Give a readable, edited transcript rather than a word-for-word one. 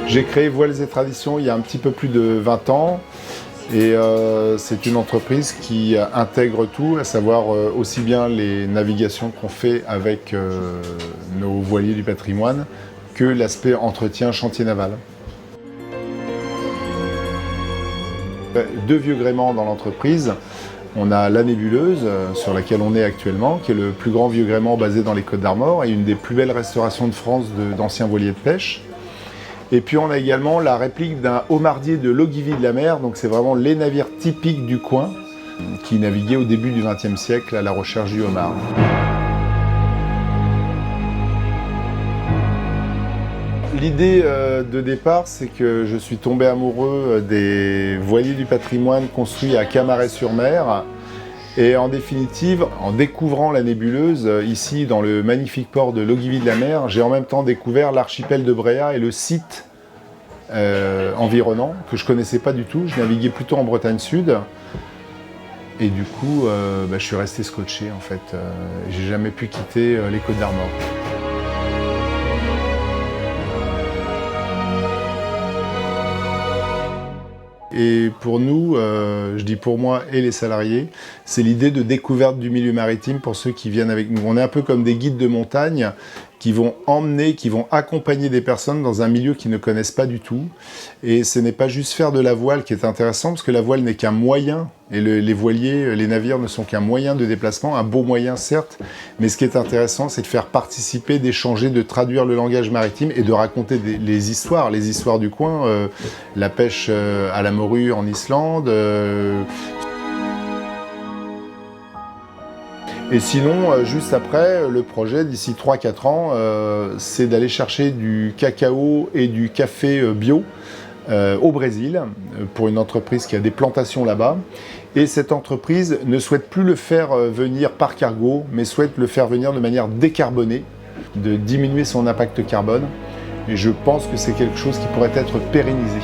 J'ai créé Voiles et Traditions il y a un petit peu plus de 20 ans et c'est une entreprise qui intègre tout, à savoir aussi bien les navigations qu'on fait avec nos voiliers du patrimoine que l'aspect entretien chantier naval. Deux vieux gréements dans l'entreprise. On a la Nébuleuse, sur laquelle on est actuellement, qui est le plus grand vieux gréement basé dans les Côtes d'Armor et une des plus belles restaurations de France d'anciens voiliers de pêche. Et puis on a également la réplique d'un homardier de l'Ogivie de la Mer, donc c'est vraiment les navires typiques du coin qui naviguaient au début du XXe siècle à la recherche du homard. L'idée de départ, c'est que je suis tombé amoureux des voiliers du patrimoine construits à Camaret-sur-Mer. Et en définitive, en découvrant la Nébuleuse, ici dans le magnifique port de l'Ogivie de la Mer, j'ai en même temps découvert l'archipel de Bréhat et le site environnant, que je ne connaissais pas du tout. Je naviguais plutôt en Bretagne Sud. Et du coup, je suis resté scotché en fait. J'ai jamais pu quitter les Côtes d'Armor. Et pour nous, je dis pour moi et les salariés, c'est l'idée de découverte du milieu maritime pour ceux qui viennent avec nous. On est un peu comme des guides de montagne qui vont emmener, qui vont accompagner des personnes dans un milieu qu'ils ne connaissent pas du tout. Et ce n'est pas juste faire de la voile qui est intéressant, parce que la voile n'est qu'un moyen, et les voiliers, les navires ne sont qu'un moyen de déplacement, un beau moyen certes, mais ce qui est intéressant, c'est de faire participer, d'échanger, de traduire le langage maritime et de raconter les histoires du coin, la pêche à la morue en Islande. Et sinon, juste après, le projet, d'ici 3-4 ans, c'est d'aller chercher du cacao et du café bio au Brésil, pour une entreprise qui a des plantations là-bas. Et cette entreprise ne souhaite plus le faire venir par cargo, mais souhaite le faire venir de manière décarbonée, de diminuer son impact carbone. Et je pense que c'est quelque chose qui pourrait être pérennisé.